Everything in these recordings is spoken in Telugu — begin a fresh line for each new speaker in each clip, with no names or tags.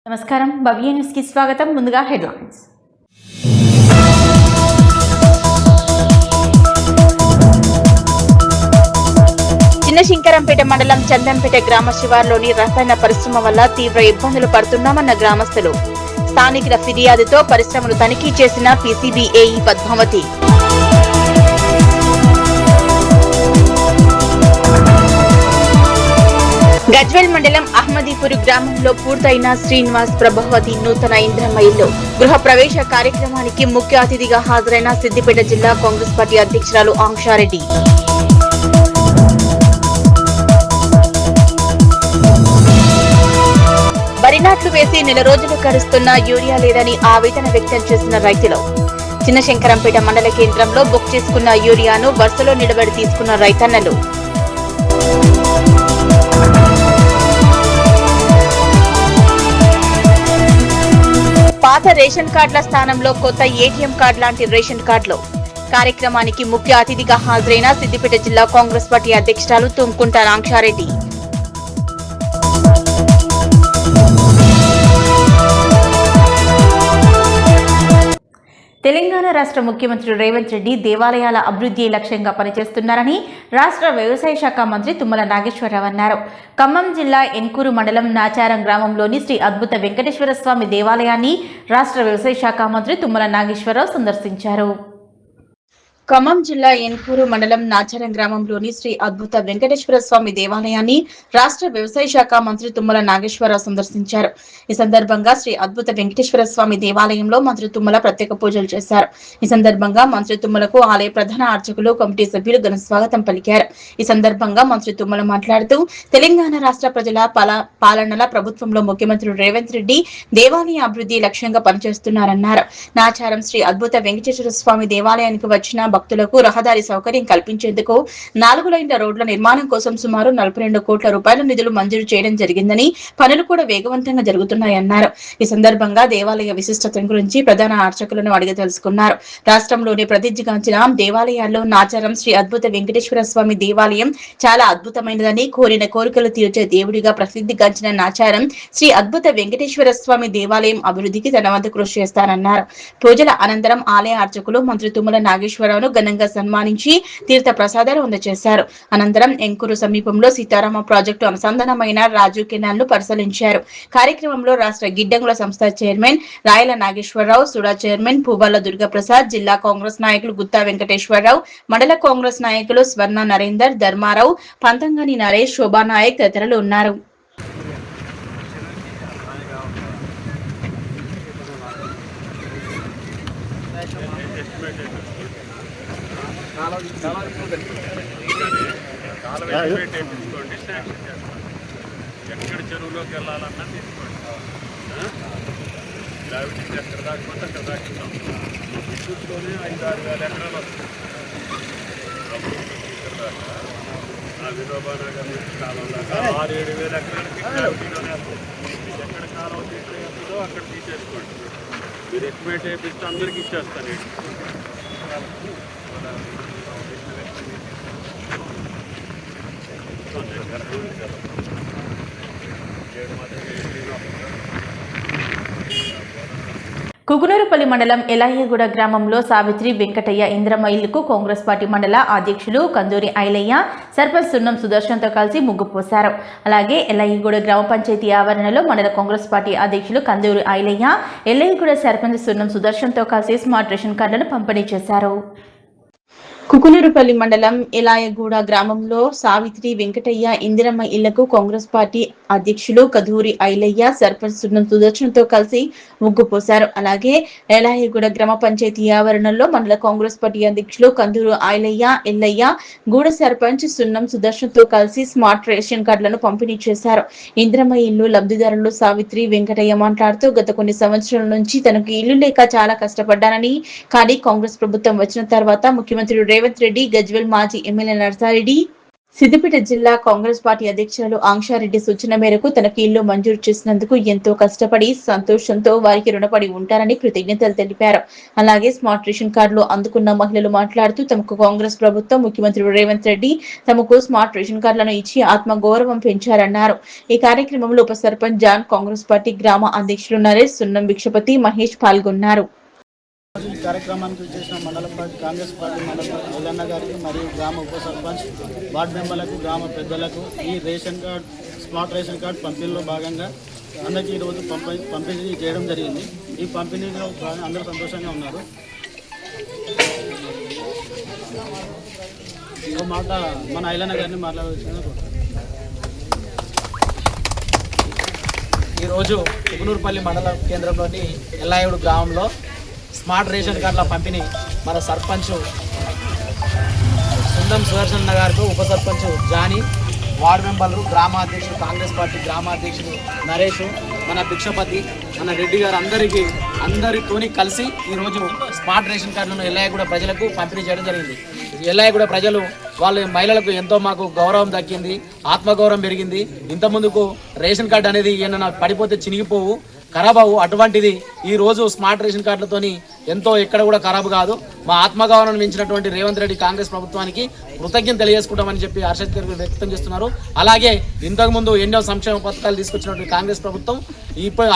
నమస్కారం భవ్య న్యూస్ కి స్వాగతం. ముందుగా హెడ్లైన్స్. చిన్నశంకరంపేట మండలం చందంపేట గ్రామ శివారులోని రసాయన పరిశ్రమ వల్ల తీవ్ర ఇబ్బందులు పడుతున్నామన్న గ్రామస్తులు. స్థానికుల ఫిర్యాదుతో పరిశ్రమను తనిఖీ చేసిన పీసీబీ ఏఈ పద్మావతి. గజ్వేల్ మండలం అహ్మదీపూర్ గ్రామంలో పూర్తయిన శ్రీనివాస్ ప్రభావతి నూతన ఇంద్రమ్మ ఇల్లు గృహ ప్రవేశ కార్యక్రమానికి ముఖ్య అతిథిగా హాజరైన సిద్దిపేట జిల్లా కాంగ్రెస్ పార్టీ అధ్యక్షురాలు ఆంక్షారెడ్డి. వరి నాట్లు వేసి నెల రోజులు గడుస్తున్న యూరియా లేదని ఆవేదన వ్యక్తం చేసిన రైతులు. చిన్నశంకరంపేట మండల కేంద్రంలో బుక్ చేసుకున్న యూరియాను వరుసలో నిలబడి తీసుకున్న రైతన్నలు. పాత రేషన్ కార్డుల స్థానంలో కొత్త ఏటీఎం కార్డు లాంటి రేషన్ కార్డులు. కార్యక్రమానికి ముఖ్య అతిథిగా హాజరైన సిద్దిపేట జిల్లా కాంగ్రెస్ పార్టీ అధ్యక్షురాలు తుమ్కుంట ఆంక్షారెడ్డి. తెలంగాణ రాష్ట్ర ముఖ్యమంత్రి రేవంత్ రెడ్డి దేవాలయాల అభివృద్ధి లక్ష్యంగా పనిచేస్తున్నారని రాష్ట్ర వ్యవసాయ శాఖ మంత్రి తుమ్మల నాగేశ్వరరావు అన్నారు. ఖమ్మం జిల్లా ఎన్కూరు మండలం నాచారం గ్రామంలోని శ్రీ అద్భుత వెంకటేశ్వర స్వామి దేవాలయాన్ని రాష్ట్ర వ్యవసాయ శాఖ మంత్రి తుమ్మల నాగేశ్వరరావు సందర్శించారు. ఖమ్మం జిల్లా ఎన్కూరు మండలం నాచారం గ్రామంలోని శ్రీ అద్భుత వెంకటేశ్వర స్వామి దేవాలయాన్ని రాష్ట్ర వ్యవసాయ శాఖ మంత్రి తుమ్మల నాగేశ్వరరావు సందర్శించారు. ఈ సందర్భంగా శ్రీ అద్భుత వెంకటేశ్వర స్వామి దేవాలయంలో మంత్రి తుమ్మల ప్రత్యేక పూజలు చేశారు. ఈ సందర్భంగా మంత్రి తుమ్మలకు ఆలయ ప్రధాన అర్చకులు కమిటీ సభ్యులు ఘన స్వాగతం పలికారు. ఈ సందర్భంగా మంత్రి తుమ్మల మాట్లాడుతూ తెలంగాణ రాష్ట్ర ప్రజల పాలనల ప్రభుత్వంలో ముఖ్యమంత్రి రేవంత్ రెడ్డి దేవాలయ అభివృద్ధి లక్ష్యంగా పనిచేస్తున్నారన్నారు. నాచారం శ్రీ అద్భుత వెంకటేశ్వర స్వామి దేవాలయానికి వచ్చిన భక్తులకు రహదారి సౌకర్యం కల్పించేందుకు 4 లైన్ల రోడ్ల నిర్మాణం కోసం సుమారు 42 కోట్ల రూపాయల నిధులు మంజూరు చేయడం జరిగిందని, పనులు కూడా వేగవంతంగా జరుగుతున్నాయన్నారు. ఈ సందర్భంగా దేవాలయ విశిష్టత గురించి ప్రధాన అర్చకులను అడిగి తెలుసుకున్నారు. రాష్ట్రంలోని ప్రసిద్ధిగాంచిన దేవాలయాల్లో నాచారం శ్రీ అద్భుత వెంకటేశ్వర స్వామి దేవాలయం చాలా అద్భుతమైనదని, కోరిన కోరికలు తీర్చే దేవుడిగా ప్రసిద్ధిగాంచిన నాచారం శ్రీ అద్భుత వెంకటేశ్వర స్వామి దేవాలయం అభివృద్ధికి తన వంతు కృషి చేస్తానన్నారు. పూజల అనంతరం ఆలయ అర్చకులు మంత్రి తుమ్మల నాగేశ్వరరావును ఘనంగా సన్మానించి తీర్థ ప్రసాదాలు అందజేశారు. అనంతరం ఎంకూరు సమీపంలో సీతారామ ప్రాజెక్టు అనుసంధానమైన రాజు కెనాల్ ను పరిశీలించారు. కార్యక్రమంలో రాష్ట్ర గిడ్డంగుల సంస్థ చైర్మన్ రాయల నాగేశ్వరరావు, సుడా చైర్మన్ పూబాల దుర్గాప్రసాద్, జిల్లా కాంగ్రెస్ నాయకులు గుత్తా వెంకటేశ్వరరావు, మండల కాంగ్రెస్ నాయకులు స్వర్ణ నరేందర్, ధర్మారావు, పంతంగాని నరేష్, శోభానాయక్ తదితరులు ఉన్నారు.
ఎక్కడ చెరువులోకి వెళ్ళాలన్నా తీసుకోండి. గ్రావిటీ ఎక్కడ దాకపోతే అక్కడ దాకిస్తాం. విద్యుత్లోనే 5-6 వేల ఎకరాలు వస్తుంది. ఆ వినోబానగర్ నుంచి కాలం దాకా 6-7 వేల ఎకరాలకి గ్రావిటీలోనే వస్తుంది. ఎక్కడ కాలం తీసేస్తుందో అక్కడ తీసేసుకోండి. మీరు ఎక్స్పేట్ వేపిస్తే అందరికీ ఇచ్చేస్తాను.
కుకునూరుపల్లి మండలం ఎలాయగూడ గ్రామంలో సావిత్రి వెంకటయ్య ఇంద్రమ్మ ఇల్లుకు కాంగ్రెస్ పార్టీ మండల అధ్యక్షులు కందూరి ఐలయ్య, సర్పంచ్ సున్నం సుదర్శన్తో కలిసి ముగ్గు పోశారు. అలాగే ఎలాయగూడ గ్రామ పంచాయతీ ఆవరణలో మండల కాంగ్రెస్ పార్టీ అధ్యక్షులు కందూరి ఐలయ్య, ఎలాయగూడ సర్పంచ్ సున్నం సుదర్శన్తో కలిసి స్మార్ట్ రేషన్ కార్డులను పంపిణీ చేశారు. కుకునూరుపల్లి మండలం ఎలాయగూడ గ్రామంలో సావిత్రి వెంకటయ్య ఇందిరమ్మ ఇళ్లకు కాంగ్రెస్ పార్టీ అధ్యక్షులు కదూరి ఐలయ్య, సర్పంచ్ సున్నం సుదర్శన్తో కలిసి ముగ్గు పోశారు. అలాగే ఎలాయగూడ గ్రామ పంచాయతీ ఆవరణలో మండల కాంగ్రెస్ పార్టీ అధ్యక్షులు కందూరు ఐలయ్య, ఎల్లయ్య, గూడ సర్పంచ్ సున్నం సుదర్శన్తో కలిసి స్మార్ట్ రేషన్ కార్డులను పంపిణీ చేశారు. ఇందిరమ్మ ఇల్లు లబ్ధిదారులు సావిత్రి వెంకటయ్య మాట్లాడుతూ గత కొన్ని సంవత్సరాల నుంచి తనకు ఇల్లు లేక చాలా కష్టపడ్డానని, కానీ కాంగ్రెస్ ప్రభుత్వం వచ్చిన తర్వాత ముఖ్యమంత్రి రేవంత్ రెడ్డి, గజ్వేల్ మాజీ ఎమ్మెల్యే నర్సారెడ్డి, సిద్దిపేట జిల్లా కాంగ్రెస్ పార్టీ అధ్యక్షురాలు ఆంక్షారెడ్డి సూచన మేరకు తనకు ఇల్లు మంజూరు చేసినందుకు ఎంతో కష్టపడి సంతోషంతో వారికి రుణపడి ఉంటారని కృతజ్ఞతలు తెలిపారు. అలాగే స్మార్ట్ రేషన్ కార్డులు అందుకున్న మహిళలు మాట్లాడుతూ తమకు కాంగ్రెస్ ప్రభుత్వం ముఖ్యమంత్రి రేవంత్ రెడ్డి తమకు స్మార్ట్ రేషన్ కార్డులను ఇచ్చి ఆత్మ గౌరవం పెంచారన్నారు. ఈ కార్యక్రమంలో ఉప సర్పంచ్ జాన్, కాంగ్రెస్ పార్టీ గ్రామ అధ్యక్షులు నరేష్, సున్నం భిక్షపతి, మహేష్ పాల్గొన్నారు.
ఈ కార్యక్రమానికి చేసిన మండల కాంగ్రెస్ పార్టీ మండల జగన్న గారికి మరియు గ్రామ ఉప సర్పంచ్, వార్డు మెంబర్లకు, గ్రామ పెద్దలకు ఈ ration card, smart ration card పంపిణీలో భాగంగా అందరికీ ఈరోజు పంపిణీ చేయడం జరిగింది. ఈ పంపిణీలో అందరూ సంతోషంగా ఉన్నారు. ఓ మాట మన ఐలన్న గారిని మాట్లాడవలసిందిగా.
ఈరోజు ఉగునూరుపల్లి మండల కేంద్రంలోని ఎల్లాయుడు గ్రామంలో స్మార్ట్ రేషన్ కార్డుల పంపిణీ మన సర్పంచ్ సుందం సుదర్శన్ గారికి, ఉప సర్పంచ్ జానీ, వార్డు మెంబర్లు, గ్రామ అధ్యక్షుడు, కాంగ్రెస్ పార్టీ గ్రామ అధ్యక్షుడు నరేష్, మన భిక్షపతి, మన రెడ్డి గారు అందరితోని కలిసి ఈరోజు స్మార్ట్ రేషన్ కార్డులను ఎల్లాయగూడ ప్రజలకు పంపిణీ చేయడం జరిగింది. ఎల్లాయగూడ ప్రజలు వాళ్ళ మహిళలకు ఎంతో మాకు గౌరవం దక్కింది, ఆత్మగౌరవం పెరిగింది. ఇంతకుముందుకు రేషన్ కార్డు అనేది ఏమన్నా పడిపోతే చినిగిపోవు, ఖరాబ్ అవ్వు, అటువంటిది ఈరోజు స్మార్ట్ రేషన్ కార్డులతోని ఎంతో ఎక్కడ కూడా ఖరాబ్ కాదు. మా ఆత్మగౌరవం మించినటువంటి రేవంత్ రెడ్డి కాంగ్రెస్ ప్రభుత్వానికి కృతజ్ఞత తెలియజేసుకుంటామని చెప్పి హర్ష వ్యక్తం చేస్తున్నారు. అలాగే ఇంతకుముందు ఎన్నో సంక్షేమ పథకాలు తీసుకొచ్చినటువంటి కాంగ్రెస్ ప్రభుత్వం ఇప్పుడు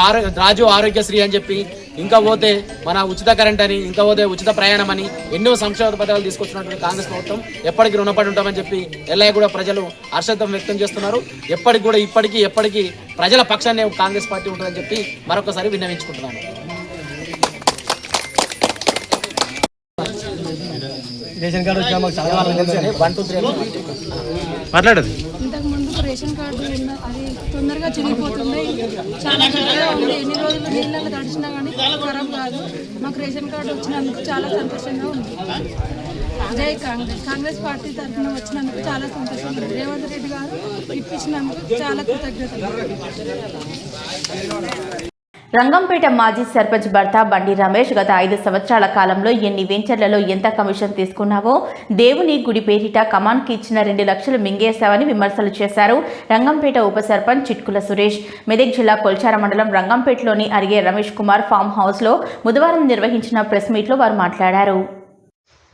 రాజు ఆరోగ్యశ్రీ అని చెప్పి, ఇంకా పోతే మన ఉచిత కరెంట్ అని, ఇంకా పోతే ఉచిత ప్రయాణం అని ఎన్నో సంక్షేమ పథకాలు తీసుకొచ్చినటువంటి కాంగ్రెస్ ప్రభుత్వం ఎప్పటికీ రుణపడి ఉంటామని చెప్పి ఎల్లయ్య కూడా ప్రజలు హర్షం వ్యక్తం చేస్తున్నారు. ఎప్పటికి కూడా ఎప్పటికీ ప్రజల పక్షాన్ని కాంగ్రెస్ పార్టీ ఉంటుందని చెప్పి మరొకసారి విన్నవించుకుంటున్నాను. రేషన్ కార్డు వచ్చా మాకు చాలా మాట్లాడదు.
ఇంతకు ముందు రేషన్ కార్డు అది తొందరగా చినిగిపోతుంది, చాలా చక్కగా ఉంది. ఎన్ని రోజులు నీళ్ళలో తడిచినా కానీ ఖరాబ్ కాదు. మాకు రేషన్ కార్డు వచ్చినందుకు చాలా సంతోషంగా ఉంది. జై కాంగ్రెస్ పార్టీ తరఫున వచ్చినందుకు చాలా సంతోషంగా ఉంది. రేవంత్ రెడ్డి గారు ఇప్పించినందుకు చాలా కృతజ్ఞతలు.
రంగంపేట మాజీ సర్పంచ్ భర్త బండి రమేష్ గత 5 సంవత్సరాల కాలంలో ఎన్ని వెంచర్లలో ఎంత కమిషన్ తీసుకున్నావో, దేవుని గుడి పేరిట కమాన్కి ఇచ్చిన 2 లక్షలు మింగేశావని విమర్శలు చేశారు రంగంపేట ఉప సర్పంచ్ చిట్కుల సురేష్. మెదక్ జిల్లా కొల్చార మండలం రంగంపేటలోని అరిగే రమేష్ కుమార్ ఫామ్ హౌస్లో బుధవారం నిర్వహించిన ప్రెస్ మీట్లో వారు మాట్లాడారు.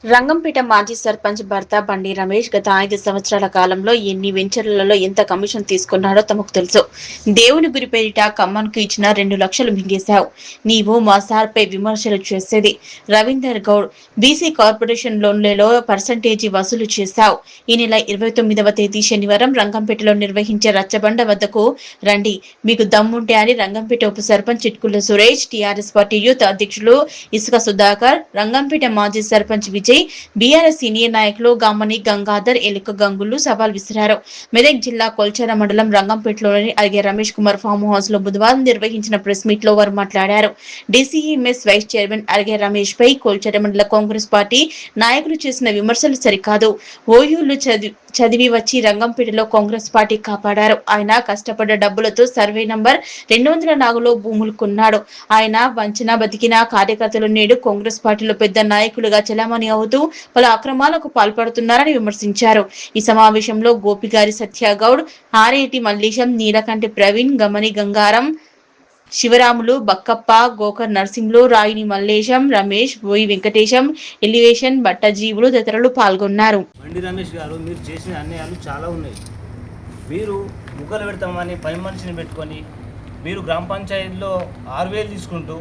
రంగంపేట మాజీ సర్పంచ్ భర్త బండి రమేష్ గత 5 సంవత్సరాల కాలంలో ఎన్ని వెంచర్లలో ఎంత కమిషన్ తీసుకున్నాడో తమకు తెలుసు. దేవుని గురి పేరిట ఖమ్మంకు ఇచ్చిన 2 లక్షలు మింగేశావు. నీవు మా సార్పై విమర్శలు చేసేది. రవీందర్ గౌడ్ బీసీ కార్పొరేషన్ లోన్లలో పర్సంటేజీ వసూలు చేశావు. ఈ నెల 29వ తేదీ శనివారం రంగంపేటలో నిర్వహించే రచ్చబండ వద్దకు రండి, మీకు దమ్ముంటే అని రంగంపేట ఉప sarpanch Chitkula Suresh, TRS party youth అధ్యక్షులు ఇసుక సుధాకర్, రంగంపేట మాజీ సర్పంచ్ విజయ్, బీఆర్ఎస్ సీనియర్ నాయకులు గమ్మని గంగాధర్, ఎలుక గంగులు సవాల్ విసిరారు. మెదక్ జిల్లా కొల్చార మండలం రంగంపేటలోని అరిగే రమేష్ కుమార్ ఫామ్ హౌస్ లో బుధవారం నిర్వహించిన ప్రెస్ మీట్ లో వారు మాట్లాడారు. డీసీఎంఎస్ వైస్ చైర్మన్ అరిగే రమేష్ పై కొల్చార మండల కాంగ్రెస్ పార్టీ నాయకులు చేసిన విమర్శలు సరికాదు. ఓయూలు చదివి వచ్చి రంగంపేటలో కాంగ్రెస్ పార్టీ కాపాడారు. ఆయన కష్టపడ్డ డబ్బులతో సర్వే నంబర్ 204లో భూములు కొన్నాడు. ఆయన వంచన బతికిన కార్యకర్తలు నేడు కాంగ్రెస్ పార్టీలో పెద్ద నాయకులుగా చలామణి అవుతూ పలు అక్రమాలకు పాల్పడుతున్నారని విమర్శించారు. ఈ సమావేశంలో గోపిగారి సత్యగౌడ్, ఆరేటి మల్లేశం, నీలకంటి ప్రవీణ్, గమని గంగారం, శివరాములు, బక్కప్ప, గోకర్ నర్సింగ్లు, రాయిని మల్లేశం, రమేష్, బోయి వెంకటేశం, ఎలివేషన్, బట్టజీవులు తదితరులు పాల్గొన్నారు.
బండి రమేష్ గారు, మీరు చేసిన అన్యాయాలు చాలా ఉన్నాయి. మీరు ముగ్గులు పెడతామని పని మనిషిని పెట్టుకొని మీరు గ్రామ పంచాయతీలో 6,000 తీసుకుంటూ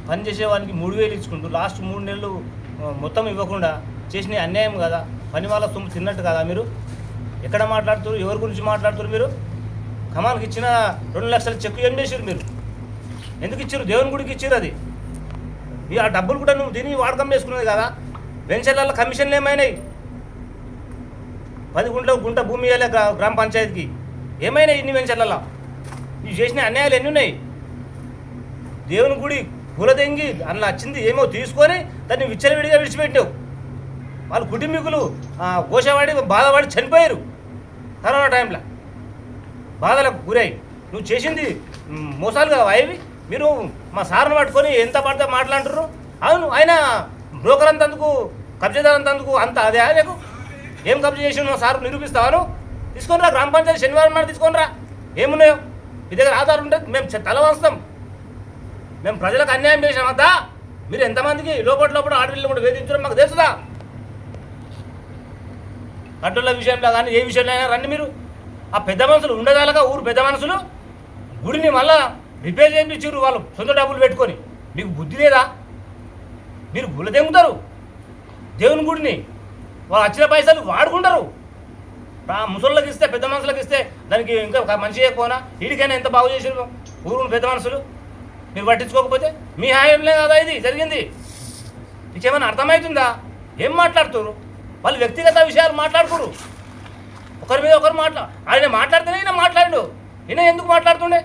పని చేసేవానికి 3,000 ఇచ్చుకుంటూ లాస్ట్ 3 నెలలు మొత్తం ఇవ్వకుండా చేసిన అన్యాయం కదా. పని వాళ్ళ సొమ్ము తిన్నట్టు కదా. మీరు ఎక్కడ మాట్లాడుతారు, ఎవరి గురించి మాట్లాడుతారు? మీరు ఖమాన్కి ఇచ్చిన 2 లక్షల చెక్కు ఏం చేసారు? మీరు ఎందుకు ఇచ్చారు? దేవుని గుడికి ఇచ్చారు. అది ఆ డబ్బులు కూడా నువ్వు తిని వాడకం చేసుకున్నది కదా. వెంచర్ల కమిషన్లు ఏమైనాయి? 10 గుంట భూమి ఇవ్వలే గ్రామ పంచాయతీకి. ఏమైనాయి ఇన్ని వెంచర్లలో? ఇవి చేసిన అన్యాయాలు ఎన్ని ఉన్నాయి? దేవుని గుడి కూలదెంగి అలా వచ్చింది ఏమో తీసుకొని దాన్ని విచ్చలవిడిగా విడిచిపెట్టావు. వాళ్ళు కుటుంబీకులు కోసవాడి బాధపడి చనిపోయారు కరోనా టైంలో, బాధలకు గురై. నువ్వు చేసింది మోసాలు కావా ఇవి? మీరు మా సార్ను పట్టుకొని ఎంత పడితే మాట్లాడుతున్నారు. అవును, ఆయన బ్రోకర్ అంతందుకు, కబ్జాదారు అంతందుకు అంత అదే మీకు ఏం కబ్జా చేసి సార్ నిరూపిస్తావాను? తీసుకొని రా, గ్రామ పంచాయతీ శనివారం నాడు తీసుకొని రా. ఏమున్నాయో మీ దగ్గర ఆధారం ఉంటే మేము తల వంచుతాం. మేము ప్రజలకు అన్యాయం చేసామద్దా? మీరు ఎంతమందికి లోపల ఆడపిల్లలు కూడా వేధించడం మాకు తెలుసుదా? కట్టుల విషయంలో కానీ ఏ విషయంలో అయినా రండి మీరు. ఆ పెద్ద మనుషులు ఉండగలగా ఊరు పెద్ద మనుషులు గుడిని మళ్ళా రిపేర్ చేయించారు వాళ్ళు సొంత డబ్బులు పెట్టుకొని. మీకు బుద్ధి లేదా? మీరు గుళ్ళ తెంగుతారు దేవుని గుడిని, వాళ్ళు వచ్చిన పైసలు వాడుకుంటారు. ముసళ్ళకి ఇస్తే పెద్ద మనుషులకు ఇస్తే దానికి ఇంకా మంచి చేయకపోనా వీడికైనా ఎంత బాగు చేసారు ఊరు పెద్ద మనుషులు. మీరు పట్టించుకోకపోతే మీ హాయంలే కదా ఇది జరిగింది. మీకేమైనా అర్థమవుతుందా? ఏం మాట్లాడుతున్నారు? వాళ్ళు వ్యక్తిగత విషయాలు మాట్లాడుకోరు. ఒకరి మీద ఒకరు ఆయన మాట్లాడితేనే ఈయన మాట్లాడు. ఈయన ఎందుకు మాట్లాడుతుండే?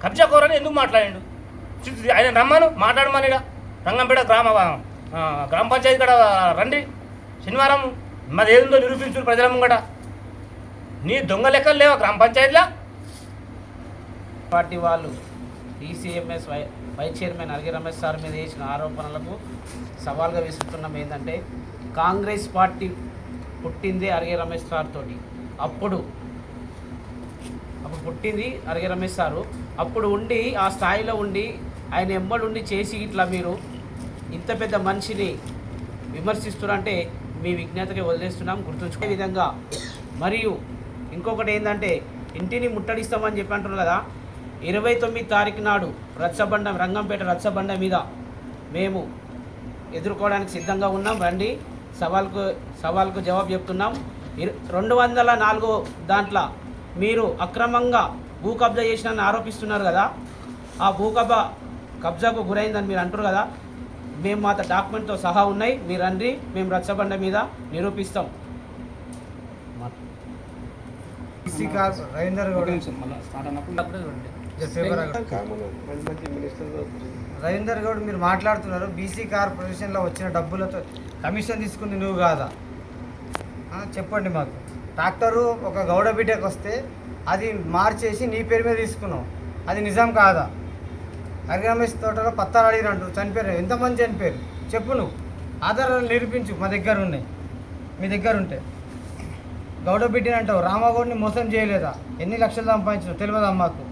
కబ్జా కోరని ఎందుకు మాట్లాడాడు? ఆయన రమ్మను మాట్లాడమని రంగంపేట గ్రామ పంచాయతీ కూడా రండి శనివారం. మాది ఏదుందో నిరూపించు ప్రజల ముంగట. నీ దొంగ లెక్కలు లేవా గ్రామ పంచాయతీలో?
పార్టీ వాళ్ళు DCMS vice chairman Arage Ramesh sir మీద చేసిన ఆరోపణలకు సవాల్గా విసురుతున్నాం. ఏంటంటే కాంగ్రెస్ పార్టీ పుట్టింది అరగే రమేష్ సార్ తోటి. అప్పుడు పుట్టింది అరగే రమేష్ సారు. అప్పుడు ఉండి ఆ స్థాయిలో ఉండి ఆయన ఎంబడుండి చేసి ఇట్లా మీరు ఇంత పెద్ద మనిషిని విమర్శిస్తున్నారంటే మీ విజ్ఞతకి వదిలేస్తున్నాం, గుర్తుంచుకునే విధంగా. మరియు ఇంకొకటి ఏంటంటే ఇంటిని ముట్టడిస్తామని చెప్పి అంటున్నారు కదా. 29 తారీఖు నాడు రంగంపేట రచ్చబండ మీద మేము ఎదుర్కోవడానికి సిద్ధంగా ఉన్నాం. రండి, సవాల్కు జవాబు చెప్తున్నాం. 204 దాంట్లో మీరు అక్రమంగా భూ కబ్జా చేసినని ఆరోపిస్తున్నారు కదా. ఆ కబ్జాకు గురైందని మీరు అంటారు కదా. మేము మాత డాక్యుమెంట్తో సహా ఉన్నాయి. మీరు రండి, మేము రచ్చబండ మీద నిరూపిస్తాం.
రవీందర్ గౌడ్ మీరు మాట్లాడుతున్నారు బీసీ కార్పొరేషన్లో వచ్చిన డబ్బులతో కమిషన్ తీసుకుంది నువ్వు కాదా? చెప్పండి మాకు. ట్రాక్టరు ఒక గౌడ బిడ్డకు వస్తే అది మార్చేసి నీ పేరు మీద తీసుకున్నావు, అది నిజం కాదా? హరిరమేష్ తోటలో పత్తాలు అడిగినట్టు చనిపోయారు. ఎంతమంది చనిపోయారు చెప్పు, నువ్వు ఆధారాలు నిరూపించు. మా దగ్గర ఉన్నాయి, మీ దగ్గర ఉంటే. గౌడ బిడ్డని అంటావు, రామగౌడ్ని మోసం చేయలేదా? ఎన్ని లక్షలు సంపాదించావు తెలియదా మాకు?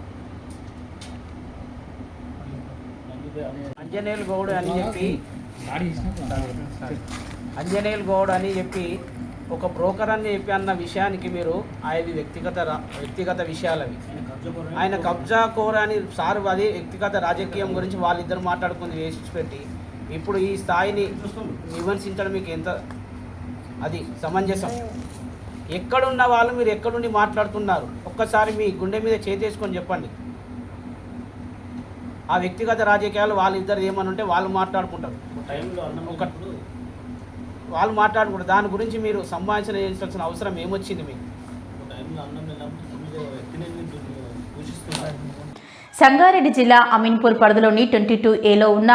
అంజనేయులు గౌడ్ అని చెప్పి ఒక బ్రోకర్ అని చెప్పి అన్న విషయానికి మీరు అవి వ్యక్తిగత విషయాలు అవి. ఆయన కబ్జా కోర అని సార్ అది వ్యక్తిగత రాజకీయం గురించి వాళ్ళిద్దరు మాట్లాడుకుని వేసి పెట్టి ఇప్పుడు ఈ స్థాయిని విమర్శించడం మీకు ఎంత అది సమంజసం? ఎక్కడున్న వాళ్ళు మీరు ఎక్కడుండి మాట్లాడుతున్నారు? ఒక్కసారి మీ గుండె మీద చేతేసుకొని చెప్పండి. ఆ వ్యక్తిగత రాజకీయాలు వాళ్ళిద్దరు ఏమని ఉంటే వాళ్ళు మాట్లాడుకుంటారు. వాళ్ళు మాట్లాడుకుంటారు. దాని గురించి మీరు సంభాషణ చేయాల్సిన అవసరం ఏమొచ్చింది మీకు?
సంగారెడ్డి జిల్లా అమీన్పూర్ పరిధిలోని 22A ఉన్న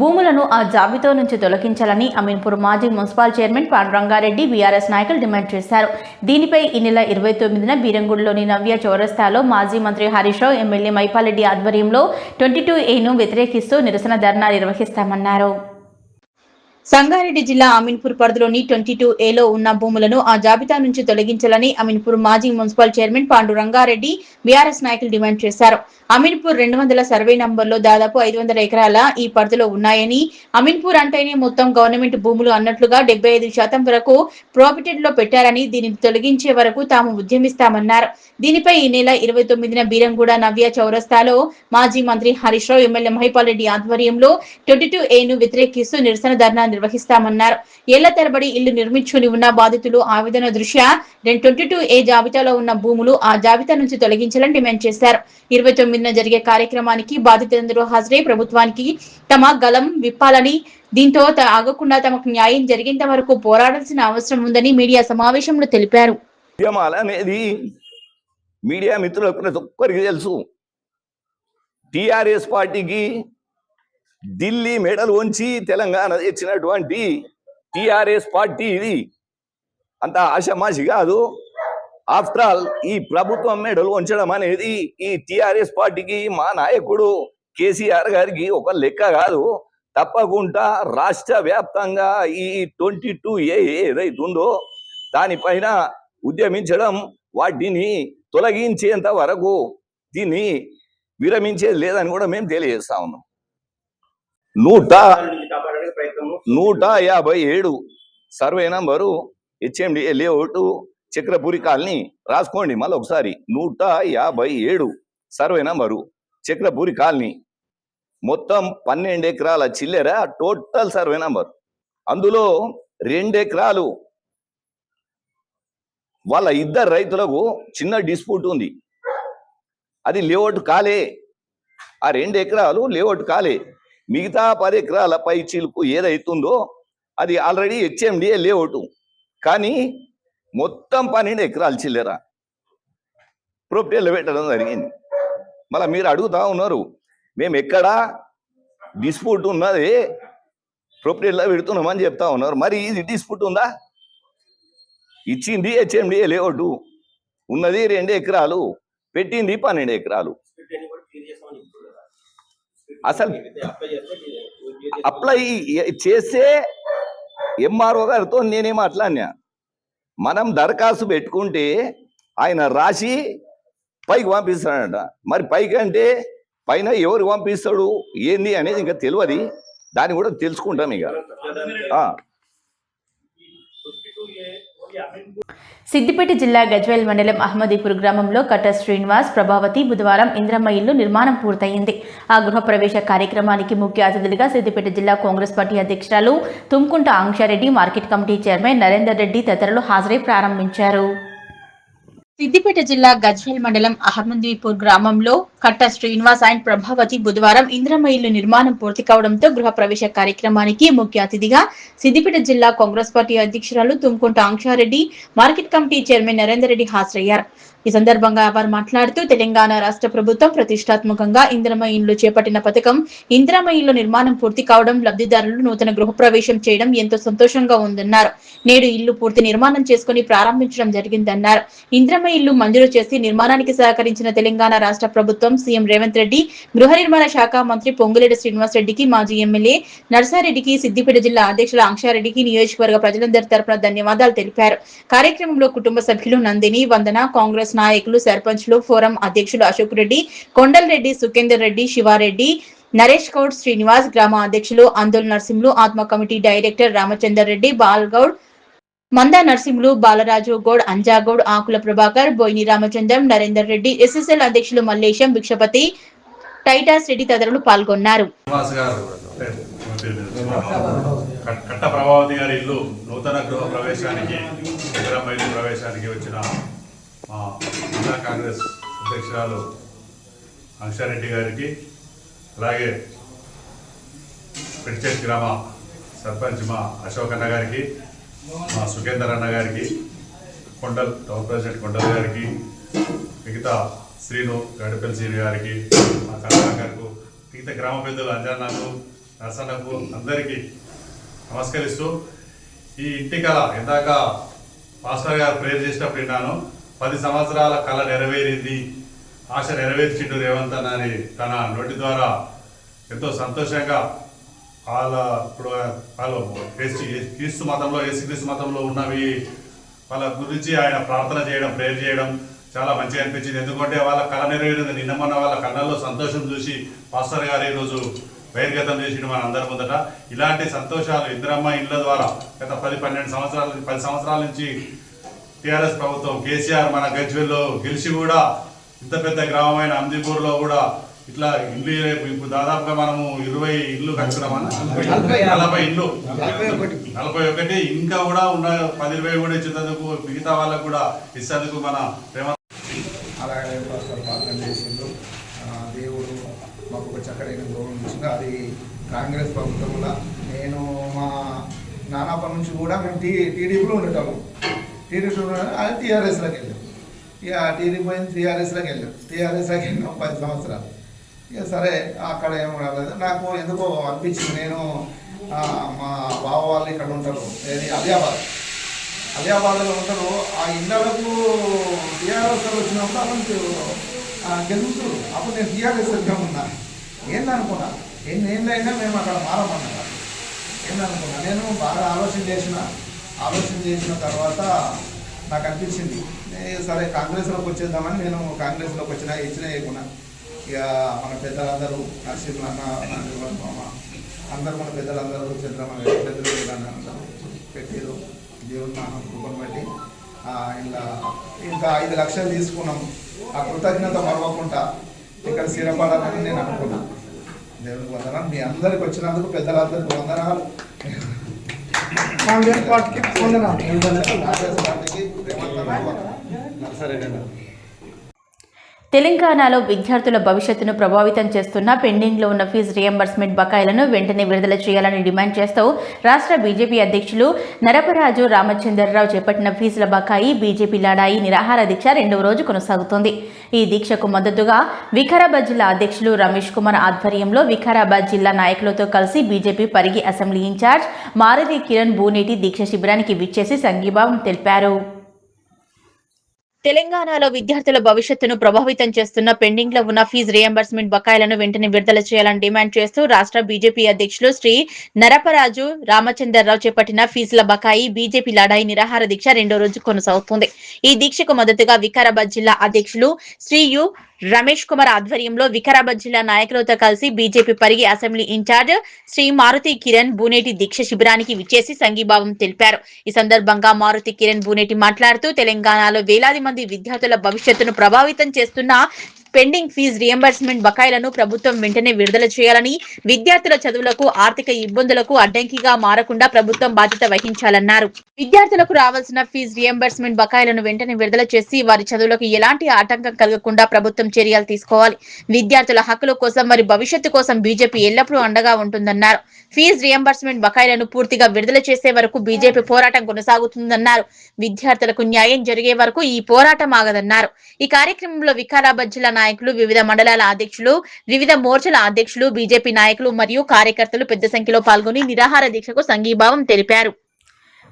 భూములను ఆ జాబితా నుంచి తొలగించాలని అమీన్పూర్ మాజీ మున్సిపల్ చైర్మన్ పాండురంగారెడ్డి బీఆర్ఎస్ నాయకులు డిమాండ్ చేశారు. దీనిపై ఈ నెల 29న బీరంగూడలోని నవ్య చౌరస్తాలో మాజీ మంత్రి హరీష్ రావు, ఎమ్మెల్యే మైపాలరెడ్డి ఆధ్వర్యంలో 22A వ్యతిరేకిస్తూ నిరసన ధర్నా నిర్వహిస్తామన్నారు. సంగారెడ్డి జిల్లా అమీన్పూర్ పరిధిలోని 22A ఉన్న భూములను ఆ జాబితా నుంచి తొలగించాలని అమీన్పూర్ మాజీ మున్సిపల్ చైర్మన్ పాండురంగారెడ్డి బీఆర్ఎస్ నాయకులు డిమాండ్ చేశారు. అమీన్పూర్ 200 సర్వే నంబర్లో దాదాపు 500 ఎకరాల ఈ పరిధిలో ఉన్నాయని, అమీన్పూర్ అంటేనే మొత్తం గవర్నమెంట్ భూములు అన్నట్లుగా 75% వరకు ప్రాఫిటెడ్ లో పెట్టారని, దీనిని తొలగించే వరకు తాము ఉద్యమిస్తామన్నారు. దీనిపై ఈ నెల 29న బీరంగూడ నవ్య చౌరస్తాలో మాజీ మంత్రి హరీష్ రావు, ఎమ్మెల్యే మైపాలరెడ్డి ఆధ్వర్యంలో 22A వ్యతిరేకిస్తూ నిరసన ధర్నా నిర్వహిస్తామన్నారు. ఏళ్ల తరబడి ఇల్లు నిర్మించుకుని ఉన్న బాధితులు ఆవేదన దృష్ట్యా 22A జాబితాలో ఉన్న భూములు ఆ జాబితా నుంచి తొలగించాలని డిమాండ్ చేశారు. 29న జరిగే కార్యక్రమానికి బాధితులందరూ హాజరై ప్రభుత్వానికి తమ గలం విప్పాలని, దీంతో ఆగకుండా తమకు న్యాయం జరిగేంత వరకు పోరాడాల్సిన అవసరం ఉందని మీడియా సమావేశంలో తెలిపారు.
అనేది మీడియా మిత్రులకు ప్రతి ఒక్కరికి తెలుసు. టిఆర్ఎస్ పార్టీకి ఢిల్లీ మెడల్ వంచి తెలంగాణ తెచ్చినటువంటి టిఆర్ఎస్ పార్టీ ఇది అంత ఆషమాషి కాదు. ఆఫ్టర్ ఆల్ ఈ ప్రభుత్వం మెడల్ వంచడం అనేది ఈ టిఆర్ఎస్ పార్టీకి మా నాయకుడు కేసీఆర్ గారికి ఒక లెక్క కాదు. తప్పకుండా రాష్ట్ర వ్యాప్తంగా ఈ 22A ఏదైతుందో దానిపైన ఉద్యమించడం, వాటిని తొలగించేంత వరకు దీన్ని విరమించేది లేదని కూడా మేము తెలియజేస్తా ఉన్నాం. 157 survey number HMDA layout Chakrapuri colony రాసుకోండి మళ్ళీ ఒకసారి. 157 సర్వే నంబరు చక్రపురి కాలనీ, మొత్తం 12 ఎకరాల చిల్లెర టోటల్ సర్వే నంబర్. అందులో 2 ఎకరాలు వాళ్ళ ఇద్దరు రైతులకు చిన్న డిస్ప్యూట్ ఉంది, అది లేఅవుట్ కాలే. ఆ 2 ఎకరాలు లేఅవుట్ కాలే. మిగతా 10 ఎకరాల పై చిలుపు ఏదైతుందో అది ఆల్రెడీ హెచ్ఎండిఏ లేఅవుట్, కానీ మొత్తం 12 ఎకరాలు చిల్లర ప్రొపర్టీలో పెట్టడం జరిగింది. మళ్ళీ మీరు అడుగుతా ఉన్నారు మేము ఎక్కడ డిస్ప్యూట్ ఉన్నది ప్రొపర్టీలో పెడుతున్నామని చెప్తా ఉన్నారు. మరి ఇది డిస్ప్యూట్ ఉందా? ఇచ్చింది హెచ్ఎండిఏ లేఅవుట్, ఉన్నది 2 ఎకరాలు, పెట్టింది 12 ఎకరాలు. అసలు అప్లై చేస్తే ఎంఆర్ఓ గారితో నేనేం అట్లాన్నా, మనం దరఖాస్తు పెట్టుకుంటే ఆయన రాసి పైకి పంపిస్తాడట. మరి పైకి అంటే పైన ఎవరు పంపిస్తాడు ఏంది అనేది ఇంకా తెలియదు, దాన్ని కూడా తెలుసుకుంటాం ఇక.
సిద్దిపేట జిల్లా గజ్వేల్ మండలం అహ్మదీపూర్ గ్రామంలో కట్ట శ్రీనివాస్, ప్రభావతి బుధవారం ఇంద్రమ్మ ఇల్లు నిర్మాణం పూర్తయింది. ఆ గృహప్రవేశ కార్యక్రమానికి ముఖ్య అతిథులుగా సిద్దిపేట జిల్లా కాంగ్రెస్ పార్టీ అధ్యక్షురాలు Tumkunta Ankshareddy, market committee chairman Narender Reddy తదితరులు హాజరై ప్రారంభించారు. సిద్దిపేట జిల్లా గజ్వేల్ మండలం అహ్మదీపూర్ గ్రామంలో కట్ట శ్రీనివాస్ అండ్ ప్రభావతి బుధవారం ఇంద్రమ్మ ఇల్లు నిర్మాణం పూర్తి కావడంతో గృహప్రవేశ కార్యక్రమానికి ముఖ్య అతిథిగా సిద్దిపేట జిల్లా కాంగ్రెస్ పార్టీ అధ్యక్షురాలు Tumkunta Ankshareddy, market committee chairman Narender Reddy హాజరయ్యారు. ఈ సందర్భంగా వారు మాట్లాడుతూ తెలంగాణ రాష్ట్ర ప్రభుత్వం ప్రతిష్టాత్మకంగా ఇంద్రమ్మ ఇల్లు చేపట్టిన పథకం ఇంద్రమ్మ ఇల్లు నిర్మాణం పూర్తి కావడం, లబ్ధిదారులు నూతన గృహప్రవేశం చేయడం ఎంతో సంతోషంగా ఉందన్నారు. నేడు ఇల్లు పూర్తి నిర్మాణం చేసుకుని ప్రారంభించడం జరిగిందన్నారు. ఇంద్రమ్మ ఇల్లు మంజూరు చేసి నిర్మాణానికి సహకరించిన తెలంగాణ రాష్ట్ర ప్రభుత్వం, సీఎం రేవంత్ రెడ్డి, గృహ నిర్మాణ శాఖ మంత్రి పొంగులేటి శ్రీనివాస్ రెడ్డికి, మాజీ ఎమ్మెల్యే నర్సారెడ్డికి, సిద్దిపేట జిల్లా అధ్యక్షుల ఆంక్షారెడ్డికి నియోజకవర్గ ప్రజలందరి తరపున ధన్యవాదాలు తెలిపారు. కార్యక్రమంలో కుటుంబ సభ్యులు నందిని, వందన, కాంగ్రెస్ నాయకులు, సర్పంచ్లు, ఫోరం అధ్యక్షులు అశోక్ రెడ్డి, కొండల్ రెడ్డి, సుఖేందర్ రెడ్డి, శివారెడ్డి, నరేష్ గౌడ్, శ్రీనివాస్, గ్రామ అధ్యక్షులు అందోల్ నర్సింహులు, ఆత్మ కమిటీ డైరెక్టర్ రామచందర్ రెడ్డి, బాల్గౌడ్, మందా నర్సింహులు, బాలరాజు గౌడ్, అంజాగౌడ్, ఆకుల ప్రభాకర్, బోయిని రామచంద్రం, నరేందర్ రెడ్డి, ఎస్ఎస్ఎల్ అధ్యక్షులు మల్లేశం, భిక్షపతి, టైటాస్ రెడ్డి తదితరులు పాల్గొన్నారు.
కట్ట ప్రభావతి గారి ఇల్లు నూతన గృహ ప్రవేశానికి, ఇంద్రమ్మ ఇల్లు ప్రవేశానికి వచ్చిన మా జిల్లా కాంగ్రెస్ అధ్యక్షురాలు ఆంక్షారెడ్డి గారికి, అలాగే పిడిచెట్ గ్రామ సర్పంచ్ మా అశోక్ అన్న గారికి, మా సుఖేందర్ అన్న గారికి, కొండల్ టౌన్ ప్రెసిడెంట్ కొండల్ గారికి, మిగతా శ్రీను గడిపల్లి శ్రీను గారికి, మా కళాకారుకు, మిగతా గ్రామ పెద్దలు అంజన్నకు, నర్సన్నకు అందరికీ నమస్కరిస్తూ, ఈ ఇంటి కళ ఇందాక మాస్టర్ గారు ప్రేర్ చేసినప్పుడు విన్నాను. 10 సంవత్సరాల కళ నెరవేరింది, ఆశ నెరవేర్చిండు రేవంత్ అన్న అని తన నోటి ద్వారా ఎంతో సంతోషంగా వాళ్ళు క్రీస్తు మతంలో, యేసుక్రీస్తు మతంలో ఉన్నవి వాళ్ళ గురించి ఆయన ప్రార్థన చేయడం, ప్రేర్ చేయడం చాలా మంచిగా అనిపించింది. ఎందుకంటే వాళ్ళ కళ నెరవేరింది. నిన్న మొన్న వాళ్ళ కళ్ళల్లో సంతోషం చూసి పాస్టర్ గారు ఈరోజు బహిర్గతం చేసిండు మన అందరి ముందట. ఇలాంటి సంతోషాలు ఇంద్రమ్మ ఇళ్ళ ద్వారా గత 10 సంవత్సరాల నుంచి టీఆర్ఎస్ ప్రభుత్వం, కేసీఆర్ మన గజ్వేల్లో గెలిచి కూడా ఇంత పెద్ద గ్రామమైన అహ్మదీపూర్లో కూడా ఇట్లా ఇల్లు ఇప్పుడు దాదాపుగా మనము 20 ఇల్లు కట్టుకున్నామన్నా, 40 ఇల్లు, 41 ఇంకా కూడా ఉన్న 10-20 కూడా ఇచ్చేందుకు, మిగతా వాళ్ళకు కూడా ఇచ్చేందుకు మన ప్రేమ.
అలాగే ప్రార్థన చేసిండు. దేవుడు మాకు ఒక చక్కడైన గౌరవం ఇచ్చింది. అది కాంగ్రెస్ ప్రభుత్వంలో నేను మా నాన్నప్పటి నుంచి కూడా మేము టీడీపీలో ఉండేటాము. టీడీపీలో అది టీఆర్ఎస్లోకి వెళ్ళాం. ఇక టీడీపీ పోయింది, టీఆర్ఎస్లోకి వెళ్ళాం 10 సంవత్సరాలు. ఇక సరే అక్కడ ఏమో రాలేదు. నాకు ఎందుకో అనిపించింది, నేను మా బావ వాళ్ళు ఇక్కడ ఉంటారు, ఏది అలియాబాద్లో ఉంటారు. ఆ ఇళ్ళకు టీఆర్ఎస్ వచ్చినప్పుడు అసలు గెలుపుతారు. అప్పుడు నేను టీఆర్ఎస్ ఉన్నా ఏందనుకున్నా, ఏందైనా మేము అక్కడ మారమన్నా ఏందనుకున్నా. నేను బాగా ఆలోచన చేసిన తర్వాత నాకు అనిపించింది. సరే కాంగ్రెస్లోకి వచ్చేద్దామని నేను కాంగ్రెస్లోకి ఇచ్చిన వేయకుండా ఇక మన పెద్దలందరూ నరసింహ అందరూ మన పెద్దలందరూ చంద్రబాబు పెద్దలు పెట్టారు. దేవుడు మా కృపను బట్టి ఇలా ఇంకా 5 లక్షలు తీసుకున్నాం. ఆ కృతజ్ఞత మరవకుండా ఇక్కడ స్థిరపడాలని నేను అనుకున్నాను. దేవుడికి వందనాలు. మీ అందరికి వచ్చినందుకు పెద్దలందరికీ వందనాలు.
కాంగ్రెస్ పార్టీకి వందనాలు.
కాంగ్రెస్ పార్టీకి సరే.
తెలంగాణలో విద్యార్థుల భవిష్యత్తును ప్రభావితం చేస్తున్న పెండింగ్లో ఉన్న ఫీజు రియంబర్స్మెంట్ బకాయిలను వెంటనే విడుదల చేయాలని డిమాండ్ చేస్తూ రాష్ట్ర బీజేపీ అధ్యక్షులు నరపరాజు రామచంద్రరావు చేపట్టిన ఫీజుల బకాయి బీజేపీ లడాయి నిరాహార దీక్ష 2వ రోజు కొనసాగుతోంది. ఈ దీక్షకు మద్దతుగా వికారాబాద్ జిల్లా అధ్యక్షులు రమేష్ కుమార్ ఆధ్వర్యంలో వికారాబాద్ జిల్లా నాయకులతో కలిసి BJP Parigi assembly in charge Maruthi Kiran Buneti దీక్ష శిబిరానికి విచ్చేసి సంఘీభావం తెలిపారు. తెలంగాణలో విద్యార్థుల భవిష్యత్తును ప్రభావితం చేస్తున్న పెండింగ్ లో ఉన్న ఫీజు రియంబర్స్మెంట్ బకాయిలను వెంటనే విడుదల చేయాలని డిమాండ్ చేస్తూ రాష్ట్ర బీజేపీ అధ్యక్షులు శ్రీ నరపరాజు రామచంద్రరావు చేపట్టిన ఫీజుల బకాయి బీజేపీ లడాయి నిరాహార దీక్ష 2వ రోజు కొనసాగుతుంది. ఈ దీక్షకు మద్దతుగా వికారాబాద్ జిల్లా అధ్యక్షులు శ్రీ యు రమేష్ కుమార్ ఆధ్వర్యంలో వికారాబాద్ జిల్లా నాయకులతో కలిసి BJP Parigi assembly in charge Shri Maruthi Kiran Buneti దీక్ష శిబిరానికి విచ్చేసి సంఘీభావం తెలిపారు. ఈ సందర్భంగా మారుతి కిరణ్ బూనేటి మాట్లాడుతూ తెలంగాణలో వేలాది మంది విద్యార్థుల భవిష్యత్తును ప్రభావితం చేస్తున్న పెండింగ్ ఫీజు రియంబర్స్మెంట్ బకాయిలను ప్రభుత్వం వెంటనే విడుదల చేయాలని, విద్యార్థుల చదువులకు ఆర్థిక ఇబ్బందులకు అడ్డంకిగా మారకుండా ప్రభుత్వం బాధ్యత వహించాలన్నారు. విద్యార్థులకు రావాల్సిన ఫీజు రియంబర్స్మెంట్ బకాయిలను వెంటనే విడుదల చేసి వారి చదువులకు ఎలాంటి ఆటంకం కలగకుండా ప్రభుత్వం చర్యలు తీసుకోవాలి. విద్యార్థుల హక్కుల కోసం వారి భవిష్యత్తు కోసం బీజేపీ ఎల్లప్పుడూ అండగా ఉంటుందన్నారు. ఫీజు రియంబర్స్మెంట్ బకాయిలను పూర్తిగా విడుదల చేసే వరకు బీజేపీ పోరాటం కొనసాగుతుందన్నారు. విద్యార్థులకు న్యాయం జరిగే వరకు ఈ పోరాటం ఆగదన్నారు. ఈ కార్యక్రమంలో వికారాబాద్ జిల్లా నాయకులు, వివిధ మండలాల అధ్యక్షులు, వివిధ మోర్చాల అధ్యక్షులు, బీజేపీ నాయకులు మరియు కార్యకర్తలు పెద్ద సంఖ్యలో పాల్గొని నిరాహార దీక్షకు సంఘీభావం తెలిపారు.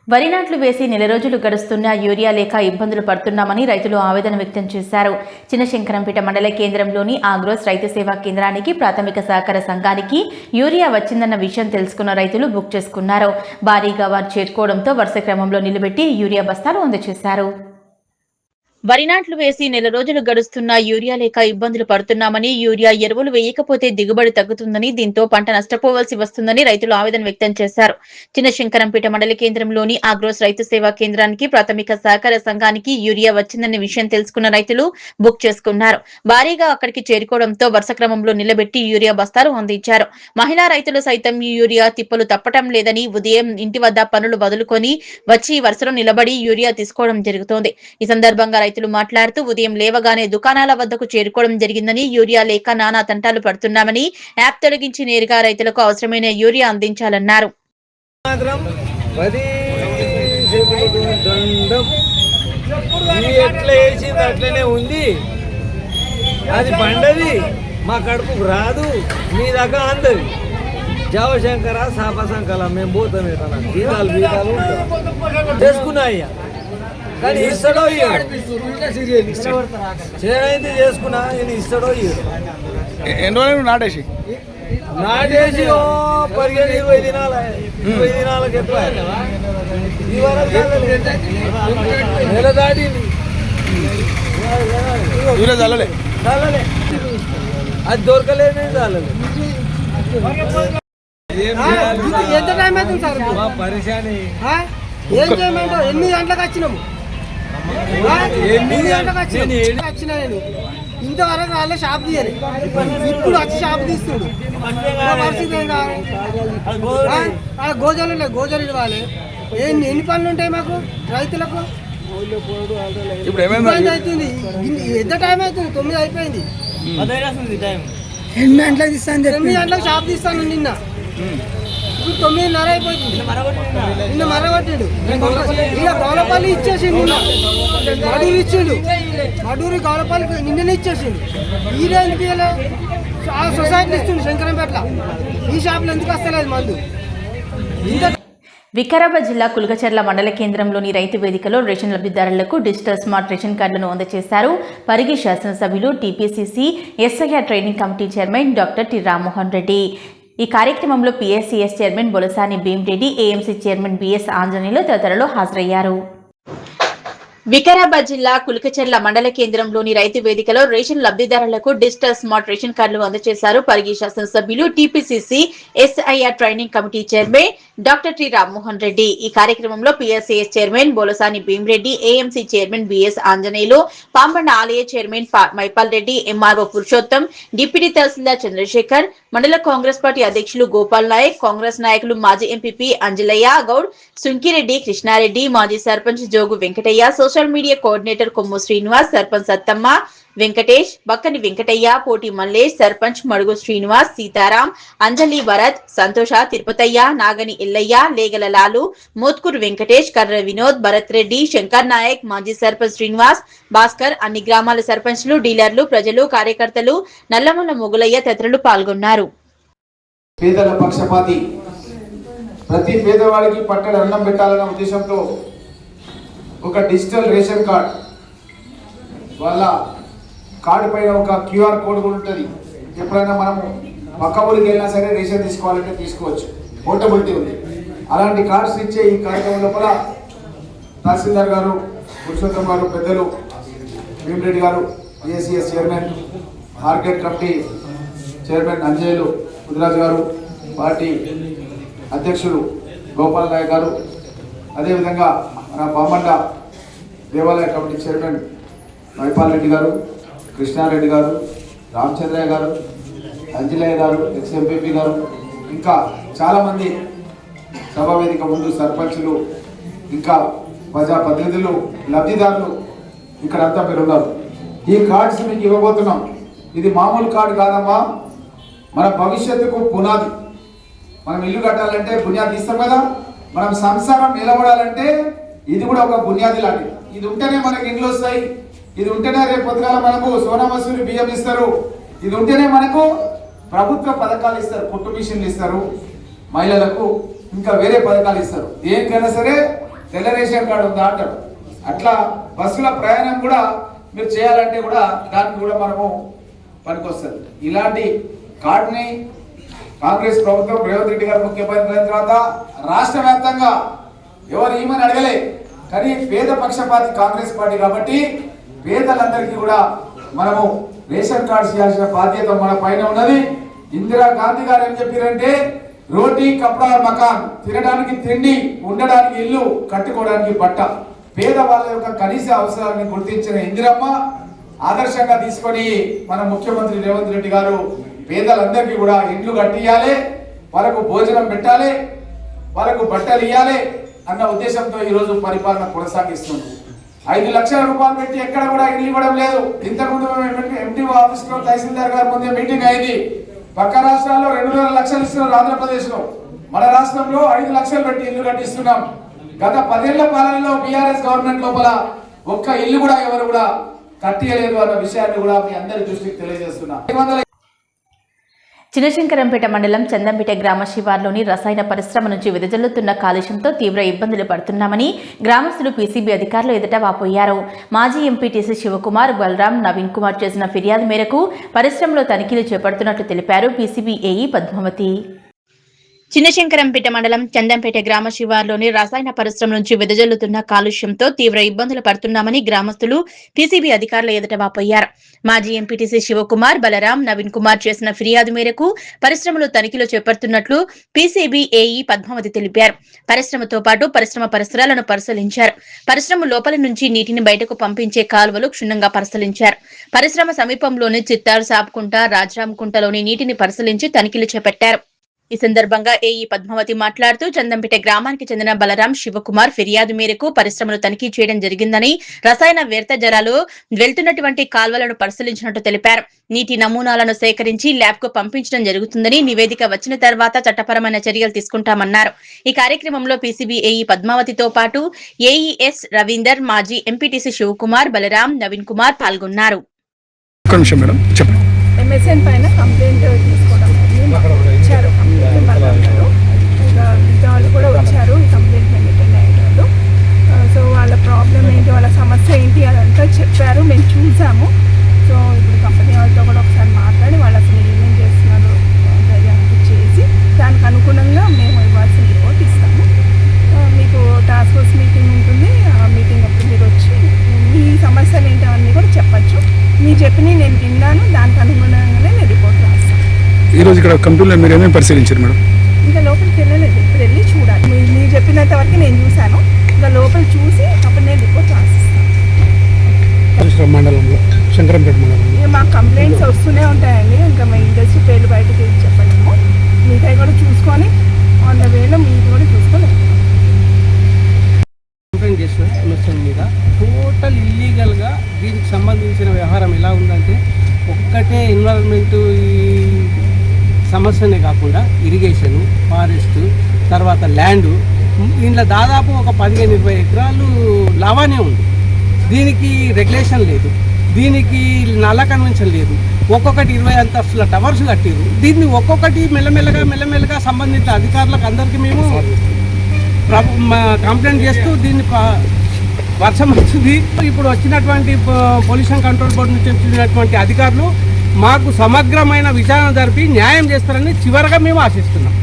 వరి నాట్లు వేసి 1 రోజులు గడుస్తున్నా యూరియా లేక ఇబ్బందులు పడుతున్నామని రైతులు ఆవేదన వ్యక్తం చేశారు. చిన్నశంకరంపేట మండల కేంద్రంలోని ఆగ్రోస్ రైతు సేవా కేంద్రానికి ప్రాథమిక సహకార సంఘానికి యూరియా వచ్చిందన్న విషయం తెలుసుకున్న రైతులు బుక్ చేసుకున్నారు. భారీగా వారు చేరుకోవడంతో వరుస క్రమంలో నిలబెట్టి యూరియా బస్తాలు అందజేశారు. వరి నాట్లు వేసి 1 రోజులు గడుస్తున్నా యూరియా లేక ఇబ్బందులు పడుతున్నామని, యూరియా ఎరువులు వేయకపోతే దిగుబడి తగ్గుతుందని, దీంతో పంట నష్టపోవాల్సి వస్తుందని రైతులు ఆవేదన వ్యక్తం చేశారు. చిన్నశంకరంపేట మండల కేంద్రంలోని ఆగ్రోస్ రైతు సేవా కేంద్రానికి ప్రాథమిక సహకార సంఘానికి యూరియా వచ్చిందన్న విషయం తెలుసుకున్న రైతులు బుక్ చేసుకున్నారు. భారీగా అక్కడికి చేరుకోవడంతో వరుస క్రమంలో నిలబెట్టి యూరియా బస్తాలు అందించారు. మహిళా రైతులు సైతం ఈ యూరియా తిప్పలు తప్పటం లేదని ఉదయం ఇంటి వద్ద పనులు వదులుకొని వచ్చి వరుసలో నిలబడి యూరియా తీసుకోవడం జరుగుతోంది. ఈ సందర్భంగా రైతులు మాట్లాడుతూ ఉదయం లేవగానే దుకాణాల వద్దకు చేరుకోవడం జరిగిందని, యూరియా లేక నానా తంటాలు పడుతున్నామని, యాప్ తొలగించి నేరుగా రైతులకు అవసరమైన యూరియా అందించాలన్నారు.
అట్లనే ఉంది, అది పండది, మా కడుపుకు రాదు, మీ దగ్గర అందది జవశంకర సాపశంకల మేము పోతాం. గీతాలు చేసుకున్నా అయ్యా, కానీ ఇస్తాడో చేరైతే చేసుకున్నా, నేను ఇస్తాడో
ఎన్ని రోజులు నాటేసి
15-20 దినాలకు ఎక్కువ ఈ వరకు నెల దాటింది.
చల్లలే
అది దొరకలేదు, చాలలే.
ఎంత టైం అవుతుంది సార్?
మా పరిశాని
ఏం చేయమంటో 8 గంటలకు వచ్చినాము. 8 గంటలకు వచ్చిన నేను ఇంతవరకు వాళ్ళ షాప్ తీయాలి, ఇప్పుడు వచ్చి షాప్ తీస్తుడు. పరిస్థితి ఏం కావాలి? గోజాలు ఉన్నాయి, గోజాలు ఇవ్వాలి. ఎన్ని పనులు ఉంటాయి మాకు రైతులకు? ఇబ్బంది అవుతుంది. ఎంత టైం అవుతుంది? 9 అయిపోయింది. 8 గంటలకు తీస్తాను, 9 గంటలకు షాప్ తీస్తాను. నిన్న ఇప్పుడు 9:30 అయిపోయింది. నిన్న మరగొట్టాడు. ఇక గౌలపల్లి ఇచ్చేసిండు, నిన్న మడూరు ఇచ్చిండు. మడూరు గౌలపల్లి నిన్ననే ఇచ్చేసిండు. ఈ రేంజ్కి ఆ సొసైటీ ఇస్తుండు శంకరంపేటలో. ఈ షాప్లో ఎందుకు వస్తలేదు మందు?
వికారాబాద్ జిల్లా కుల్కచర్ల మండల కేంద్రంలోని రైతు వేదికలో రేషన్ లబ్ధిదారులకు డిజిటల్ స్మార్ట్ రేషన్ కార్డులను అందజేశారు. పరిగి శాసనసభ్యులు, TPCC SIR training committee chairman doctor T Rammohan Reddy. ఈ కార్యక్రమంలో PSCS chairman Bolasani Bhimareddy, AMC chairman BS Anjaneyulu తదితరులు హాజరయ్యారు. వికారాబాద్ జిల్లా కుల్కచర్ల మండల కేంద్రంలోని రైతు వేదికలో రేషన్ లబ్దిదారులకు డిజిటల్ స్మార్ట్ రేషన్ కార్డులు అందజేశారు పరిగి శాసనసభ్యులు TPCC SIR training committee chairman doctor T Rammohan Reddy. ఈ కార్యక్రమంలో PSCS chairman Bolasani Bhimareddy, AMC chairman BS Anjaneyulu, Pambanda ఆలయ chairman Mypal Reddy, MRO Purushottam, deputy tahsildar Chandrashekar, మండల కాంగ్రెస్ పార్టీ అధ్యక్షులు గోపాల్ నాయక్, కాంగ్రెస్ నాయకులు మాజీ ఎంపీపీ అంజలయ్య గౌడ్, సుంకిరెడ్డి, కృష్ణారెడ్డి, మాజీ sarpanch Jogu Venkataiah, social media coordinator Kommu Srinivas, sarpanch Sattamma, Venkatesh, Bakkani Venkataiah, Poti Mallesh, sarpanch మడుగు శ్రీనివాస్, సీతారాం, అంజలి భరత్, సంతోష, తిరుపతయ్య, నాగని ఎల్లయ్య, లేగల లాలు, మోత్కూరు వెంకటేష్, కర్ర వినోద్, భరత్ రెడ్డి, శంకర్ నాయక్, మాజీ సర్పంచ్ శ్రీనివాస్, భాస్కర్, అన్ని గ్రామాల సర్పంచ్లు, డీలర్లు, ప్రజలు, కార్యకర్తలు, నల్లమల్ల మొగులయ్య తదితరులు పాల్గొన్నారు.
పేదల పక్షపాతి, ప్రతి పేదవాడికి పట్టెడు అన్నం పెట్టాలన్న ఉద్దేశంతో ఒక డిజిటల్ రేషన్ కార్డ్, వాళ్ళ కార్డు పైన ఒక క్యూఆర్ కోడ్ కూడా ఉంటుంది. ఎప్పుడైనా మనము పక్క ఊరికి వెళ్ళినా సరే రేషన్ తీసుకోవాలంటే తీసుకోవచ్చు, పోర్టబిలిటీ ఉంది. అలాంటి కార్డ్స్ ఇచ్చే ఈ కార్యక్రమం లోపల తహసీల్దార్ గారు, పురుషోత్తం గారు, పెద్దలు భీమరెడ్డి గారు, ACS chairman, market committee chairman అంజయ్యలు ముదిరాజు గారు, పార్టీ అధ్యక్షుడు గోపాల్ నాయక్ గారు, అదేవిధంగా మన పామండ దేవాలయ కమిటీ చైర్మన్ మైపాల్ రెడ్డి గారు, కృష్ణారెడ్డి గారు, రామచంద్రయ్య గారు, అంజలయ్య గారు, ఎక్స్ఎంపీపీ గారు, ఇంకా చాలామంది సభా వేదిక ముందు సర్పంచులు, ఇంకా ప్రజాప్రతినిధులు, లబ్ధిదారులు ఇక్కడంతా మీరు ఉన్నారు. ఈ కార్డ్స్ మీకు ఇవ్వబోతున్నాం. ఇది మామూలు కార్డు కాదమ్మా, మన భవిష్యత్తుకు పునాది. మనం ఇల్లు కట్టాలంటే బునియాది ఇస్తాం కదా, మనం సంసారం నిలబడాలంటే ఇది కూడా ఒక బునియాది లాంటిది. ఇది ఉంటేనే మనకి ఇండ్లు వస్తాయి, ఇది ఉంటేనే రేపు పొద్దుగాల మనకు సోనా మసూరి బియ్యం ఇస్తారు, ఇది ఉంటేనే మనకు ప్రభుత్వ పథకాలు ఇస్తారు, కుట్టు మిషన్లు ఇస్తారు, మహిళలకు ఇంకా వేరే పథకాలు ఇస్తారు. దేనికైనా సరే తెల్ల రేషన్ కార్డు ఉందా అంటారు. అట్లా బస్సుల ప్రయాణం కూడా మీరు చేయాలంటే కూడా దానికి కూడా మనము పనికొస్తుంది. ఇలాంటి కార్డుని కాంగ్రెస్ ప్రభుత్వం రేవంత్ రెడ్డి గారు ముఖ్యమంత్రి అయిన తర్వాత రాష్ట్ర వ్యాప్తంగా ఎవరు ఏమని అడగలే, కానీ పేద పక్షపాతి కాంగ్రెస్ పార్టీ కాబట్టి పేదలందరికీ కూడా మనము రేషన్ కార్డ్స్ ఇవ్వాల్సిన బాధ్యత మన పైన ఉన్నది. ఇందిరా గాంధీ గారు ఏం చెప్పారంటే రోటీ కపడా మకాన్, తినడానికి తిండి, ఉండడానికి ఇల్లు, కట్టుకోవడానికి బట్ట, పేదవాళ్ళ యొక్క కనీస అవసరాలను గుర్తించిన ఇందిరమ్మ ఆదర్శంగా తీసుకొని మన ముఖ్యమంత్రి రేవంత్ రెడ్డి గారు పేదలందరికీ కూడా ఇండ్లు కట్టియాలి, వాళ్ళకు భోజనం పెట్టాలి, వాళ్ళకు బట్టలు ఇవ్వాలి అన్న ఉద్దేశంతో ఈరోజు పరిపాలన కొనసాగిస్తుంది. 5 లక్షల రూపాయలు పెట్టి ఎక్కడ కూడా ఇల్లు ఇవ్వడం లేదు. ఇంతకుముందు ఎంటీ ఆఫీస్లో తహసీల్దార్ గారి ముందే మీటింగ్ అయింది. పక్క రాష్ట్రాల్లో 2.5 లక్షలు ఇస్తున్నారు ఆంధ్రప్రదేశ్లో, మన రాష్ట్రంలో 5 లక్షలు పెట్టి ఇల్లు కట్టిస్తున్నాం. గత 10 ఏళ్ల పాలనలో బీఆర్ఎస్ గవర్నమెంట్ లోపల ఒక్క ఇల్లు కూడా ఎవరు కూడా కట్టియలేదు అన్న విషయాన్ని కూడా మీ అందరి దృష్టికి తెలియజేస్తున్నా.
చినశంకరంపేట మండలం చందంపేట గ్రామ శివార్లోని రసాయన పరిశ్రమ నుంచి వెదజల్లుతున్న కాలుష్యంతో తీవ్ర ఇబ్బందులు పడుతున్నామని గ్రామస్తులు పీసీబీ అధికారులు ఎదుట వాపోయారు. మాజీ ఎంపీటీసీ శివకుమార్, బలరాం, నవీన్ కుమార్ చేసిన ఫిర్యాదు మేరకు పరిశ్రమలో తనిఖీలు చేపడుతున్నట్లు తెలిపారు పీసీబీ ఏఈ పద్మావతి. చిన్నశంకరంపేట మండలం చందంపేట గ్రామ శివార్లోని రసాయన పరిశ్రమ నుంచి వెదజల్లుతున్న కాలుష్యంతో తీవ్ర ఇబ్బందులు పడుతున్నామని గ్రామస్తులు పీసీబీ అధికారుల ఎదుట వాపోయారు. మాజీ ఎంపీటీసీ శివకుమార్, బలరాం, నవీన్ కుమార్ చేసిన ఫిర్యాదు మేరకు పరిశ్రమలో తనిఖీలు చేపడుతున్నట్లు పీసీబీ ఏఈ పద్మావతి తెలిపారు. పరిశ్రమతో పాటు పరిశ్రమ పరిసరాలను పరిశీలించారు. పరిశ్రమ లోపలి నుంచి నీటిని బయటకు పంపించే కాలువలు క్షుణ్ణంగా పరిశీలించారు. పరిశ్రమ సమీపంలోని చిత్తారు సాపుకుంట, రాజరాంకుంటలోని నీటిని పరిశీలించి తనిఖీలు చేపట్టారు. ఈ సందర్భంగా ఏఈ పద్మావతి మాట్లాడుతూ చందంపేట గ్రామానికి చెందిన బలరాం, శివకుమార్ ఫిర్యాదు మేరకు పరిశ్రమను తనిఖీ చేయడం జరిగిందని, రసాయన వ్యర్థ జలాలు వెళ్తున్నటువంటి కాల్వలను పరిశీలించినట్టు తెలిపారు. నీటి నమూనాలను సేకరించి ల్యాబ్ కు పంపించడం జరుగుతుందని, నివేదిక వచ్చిన తర్వాత చట్టపరమైన చర్యలు తీసుకుంటామన్నారు. ఈ కార్యక్రమంలో పీసీబీ ఏఈ పద్మావతితో పాటు ఏఈఎస్ రవీందర్, మాజీ ఎంపీటీసీ శివకుమార్, బలరాం, నవీన్ కుమార్ పాల్గొన్నారు.
ఎంఎస్ఎన్ పైన కంప్లైంట్ తీసుకోవడం ఇచ్చారు. వాళ్ళు కూడా వచ్చారు ఈ కంప్లైంట్ మెయింటైన్ అయ్యారు. సో వాళ్ళ ప్రాబ్లం ఏంటి, వాళ్ళ సమస్య ఏంటి అదంతా చెప్పారు, మేము చూసాము. సో ఇప్పుడు కంపెనీ వాళ్ళతో కూడా ఒకసారి మాట్లాడి వాళ్ళు అసలు ఏమేం చేస్తున్నారు చేసి దానికి అనుగుణంగా మేము ఇవ్వాల్సిన రిపోర్ట్ ఇస్తాము. మీకు టాస్క్ ఫోర్స్ మీటింగ్ ఉంటుంది, ఆ మీటింగ్ అప్పుడు మీరు వచ్చి
ఈరోజు ఇక్కడ కంపెనీలో మీరు ఏమేమి పరిశీలించారు మేడం?
ఇంకా లోపలికి వెళ్ళలేదు, ఇప్పుడు వెళ్ళి చూడాలి. మీరు చెప్పినంత వరకు నేను చూశాను, ఇంకా లోపల చూసి అప్పుడు నేను రిపోర్ట్ రాసిస్తాను.
మండలంలో శంకరంపేట మండలంలో
ఇక మాకు కంప్లైంట్స్ వస్తూనే ఉంటాయండి. ఇంకా మా ఇండస్ట్రీ పేర్లు బయటకు చెప్పలేము. మిగతా కూడా చూసుకొని ఆన్ ద వేలో మీరు కూడా చూసుకొని
కంప్లైంట్ చేసిన ఎమ్మెస్ఎన్ మీద టోటల్ ఇల్లీగల్గా దీనికి సంబంధించిన వ్యవహారం ఎలా ఉందంటే ఒక్కటే ఎన్విరాన్మెంట్ ఈ సమస్యనే కాకుండా ఇరిగేషను, ఫారెస్ట్, తర్వాత ల్యాండు, ఇంట్లో దాదాపు ఒక 15-20 ఎకరాలు లావానే ఉంది. దీనికి రెగ్యులేషన్ లేదు, దీనికి నల్ల కన్వెన్షన్ లేదు. ఒక్కొక్కటి 20 అంతస్తుల టవర్స్ కట్టారు. దీన్ని ఒక్కొక్కటి మెల్లమెల్లగా సంబంధిత అధికారులకు అందరికీ మేము కంప్లైంట్ చేస్తూ దీన్ని వర్షం వస్తుంది. ఇప్పుడు వచ్చినటువంటి పొల్యూషన్ కంట్రోల్ బోర్డు నుంచి వచ్చినటువంటి అధికారులు మాకు సమగ్రమైన విచారణ జరిపి న్యాయం చేస్తారని చివరగా మేము ఆశిస్తున్నాం.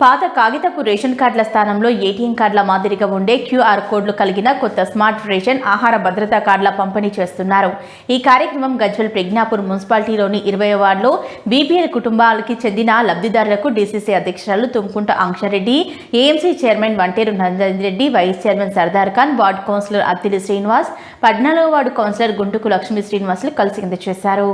పాత కాగితపు రేషన్ కార్డుల స్థానంలో ఏటీఎం కార్డుల మాదిరిగా ఉండే క్యూఆర్ కోడ్లు కలిగిన కొత్త స్మార్ట్ రేషన్ ఆహార భద్రతా కార్డుల పంపిణీ చేస్తున్నారు. ఈ కార్యక్రమం గజ్వెల్ ప్రజ్ఞాపూర్ మున్సిపాలిటీలోని 20వ వార్డులో బీపీఎల్ కుటుంబాలకి చెందిన లబ్ధిదారులకు డీసీసీ అధ్యక్షురాలు Tumkunta Ankshareddy, AMC chairman Vanteru Nandareddy, vice chairman Sardar Khan, ward councillor Attili Srinivas, 14వ వార్డు కౌన్సిలర్ గుంటుకు లక్ష్మీ శ్రీనివాసులు కలిసి అందజేశారు.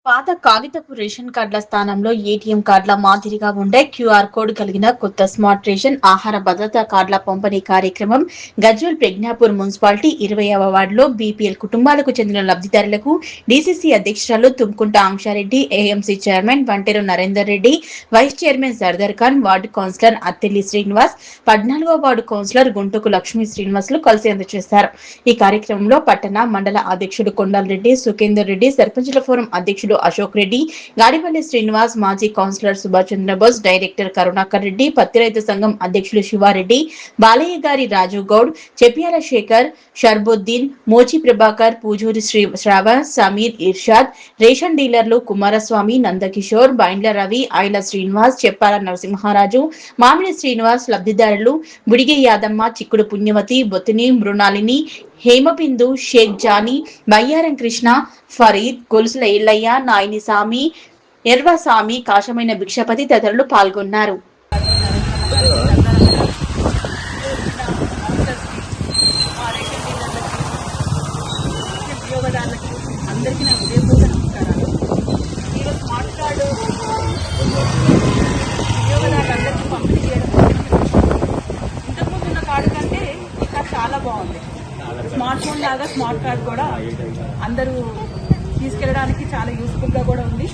పాత కాగితపు రేషన్ కార్డుల స్థానంలో ఏటీఎం కార్డుల మాదిరిగా ఉండే క్యూఆర్ కోడ్ కలిగిన కొత్త స్మార్ట్ రేషన్ ఆహార భద్రతా కార్డుల పంపిణీ కార్యక్రమం గజ్వెల్ ప్రజ్ఞాపూర్ మున్సిపాలిటీ 20వ వార్డులో బీపీఎల్ కుటుంబాలకు చెందిన లబ్ధిదారులకు డీసీసీ అధ్యక్షురాలు Tumkunta Ankshareddy, AMC chairman Vanteru Narender Reddy, vice chairman Sardar Khan, ward councillor Attili Srinivas, 14వ వార్డు కౌన్సిలర్ గుంటుకు లక్ష్మీ శ్రీనివాసులు కలిసి అందజేశారు. ఈ కార్యక్రమంలో పట్టణ మండల అధ్యక్షుడు కొండాలరెడ్డి, సుఖేందర్ రెడ్డి, సర్పంచుల ఫోరం అధ్యక్షుడు అశోక్ రెడ్డి, గాడిపల్లి శ్రీనివాస్, మాజీ కౌన్సిలర్ సుభాష్ చంద్రబోస్, డైరెక్టర్ కరుణాకర్ రెడ్డి, పత్తి రైతు సంఘం అధ్యక్షులు శివారెడ్డి, బాలయ్య గారి రాజు గౌడ్, చెపియాల శేఖర్, షర్బుద్దీన్, మోచి ప్రభాకర్, పూజూరి శ్రావణ్, సమీర్, ఇర్షాద్, రేషన్ డీలర్లు కుమారస్వామి, నందకిషోర్, బైండ్ల రవి, ఐల శ్రీనివాస్, చెప్పాల నరసింహారాజు, మామిడి శ్రీనివాస్, లబ్ధిదారులు బుడిగే యాదమ్మ, చిక్కుడు పుణ్యవతి, బొత్తిని మృణాలిని, హేమబిందు, షేక్ జానీ, బయ్యారం కృష్ణ, ఫరీద్, గొలుసుల ఎల్లయ్య, నాయని సామి, ఎర్వసామి, కాశమైన భిక్షపతి తదితరులు పాల్గొన్నారు.
అందరికీ నా హృదయపూర్వక నమస్కారాలు. ఈరోజు స్మార్ట్ కార్డు వినియోగదారులందరికీ పంపిణీ చేయడం ఇంతకుముందు ఉన్న కార్డు కంటే ఇంకా చాలా బాగుంది. స్మార్ట్ ఫోన్ లాగా స్మార్ట్ కార్డు కూడా అందరూ తీసుకెళ్ళడానికి చాలా యూస్ఫుల్గా కూడా ఉంది.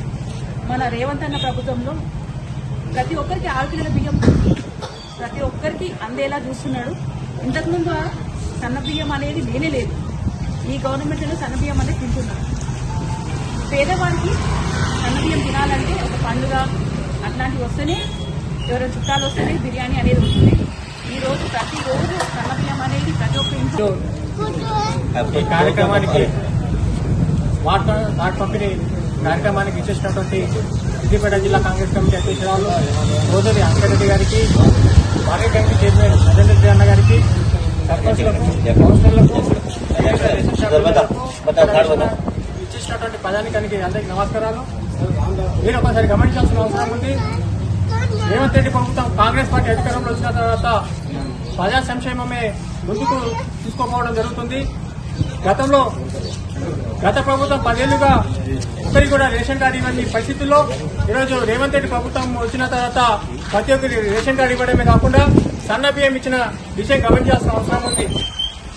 మన రేవంత్ అన్న ప్రభుత్వంలో ప్రతి ఒక్కరికి 6 కిలోల బియ్యం ప్రతి ఒక్కరికి అందేలా చూస్తున్నాడు. ఇంతకుముందు సన్న బియ్యం అనేది లేనే లేదు. ఈ గవర్నమెంట్లో సన్న బియ్యం అనేది తింటున్నాడు. పేదవారికి సన్న బియ్యం తినాలంటే ఒక పండుగ అట్లాంటివి వస్తేనే, ఎవరైనా చుట్టాలు వస్తేనే బిర్యానీ అనేది ఉంటుంది. ఈరోజు ప్రతిరోజు సన్న బియ్యం అనేది ప్రతి ఒక్క ఇంట్లో
ఈ కార్యక్రమానికి స్మార్ట్ కార్డ్ పంపిణీ కార్యక్రమానికి ఇచ్చేసినటువంటి సిద్దిపేట జిల్లా కాంగ్రెస్ కమిటీ అధ్యక్షురాలు సోదరి అంకరెడ్డి గారికి, market committee chairman Narendra Reddy అన్న గారికి, సర్పంచులకు, కౌన్సిలర్లకు, ఇచ్చేసినటువంటి ప్రజానికానికి అందరికీ నమస్కారాలు. మీరు ఒకసారి గమనించాల్సిన అవసరం ఉంది. రేవంత్ రెడ్డి ప్రభుత్వం కాంగ్రెస్ పార్టీ అధికారంలో వచ్చిన తర్వాత ప్రజా సంక్షేమమే ముందుకు తీసుకోపోవడం జరుగుతుంది. గత ప్రభుత్వం 10 ఏళ్లుగా ఒకరికి కూడా రేషన్ కార్డు ఇవ్వని పరిస్థితుల్లో ఈరోజు రేవంత్ రెడ్డి ప్రభుత్వం వచ్చిన తర్వాత ప్రతి ఒక్కరి రేషన్ కార్డు ఇవ్వడమే కాకుండా సన్న బియ్యం ఇచ్చిన విషయం గమనించాల్సిన అవసరం ఉంది.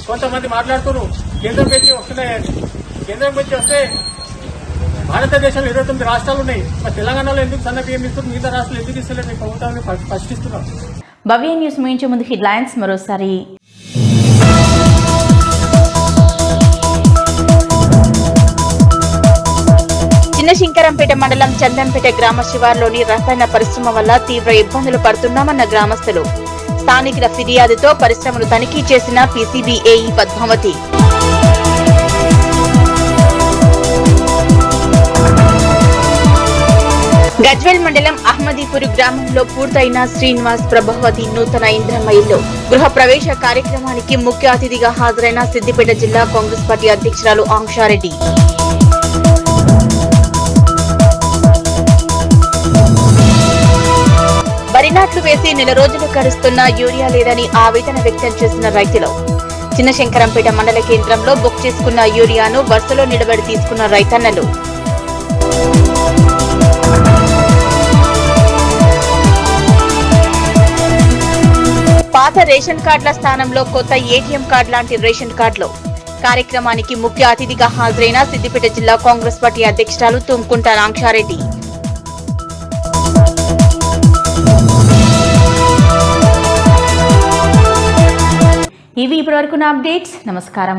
కొంతమంది మాట్లాడుతున్నారు కేంద్రం పెంచి వస్తున్నాయని. కేంద్రం పెంచి వస్తే భారతదేశంలో 29 రాష్ట్రాలు ఉన్నాయి. మరి తెలంగాణలో ఎందుకు సన్న బియ్యం ఇస్తున్నారు, మిగతా రాష్ట్రాలు ఎందుకు ఇస్తలేదు ప్రభుత్వాన్ని ప్రశ్నిస్తున్నారు.
భవ్య న్యూస్ ముగించే ముందు హెడ్లైన్స్ మరోసారి. చిన్నశంకరంపేట మండలం చందంపేట గ్రామ శివార్లోని రసాయన పరిశ్రమ వల్ల తీవ్ర ఇబ్బందులు పడుతున్నామన్న గ్రామస్తులు. స్థానికుల ఫిర్యాదుతో పరిశ్రమను తనిఖీ చేసిన పీసీబీ ఏఈ పద్మావతి. గజ్వెల్ మండలం అహ్మదీపూర్ గ్రామంలో పూర్తయిన శ్రీనివాస్ ప్రభావతి నూతన ఇంద్రమ్మ ఇల్లు గృహ ప్రవేశ కార్యక్రమానికి ముఖ్య అతిథిగా హాజరైన సిద్దిపేట జిల్లా కాంగ్రెస్ పార్టీ అధ్యక్షురాలు ఆంక్షారెడ్డి.
నాట్లు వేసి నెల రోజులు గడుస్తున్నా యూరియా లేదని ఆవేదన వ్యక్తం చేసిన రైతులు. చిన్నశంకరంపేట మండల కేంద్రంలో బుక్ చేసుకున్న యూరియాను వరుసలో నిలబడి తీసుకున్న రైతన్నలు. పాత రేషన్ కార్డుల స్థానంలో కొత్త ఏటీఎం కార్డు లాంటి రేషన్ కార్డులు. కార్యక్రమానికి ముఖ్య అతిథిగా హాజరైన సిద్దిపేట జిల్లా కాంగ్రెస్ పార్టీ అధ్యక్షురాలు తుమ్కుంట రాంక్షారెడ్డి.
ఇవి ఇప్పటివరకు నా అప్డేట్స్. నమస్కారం.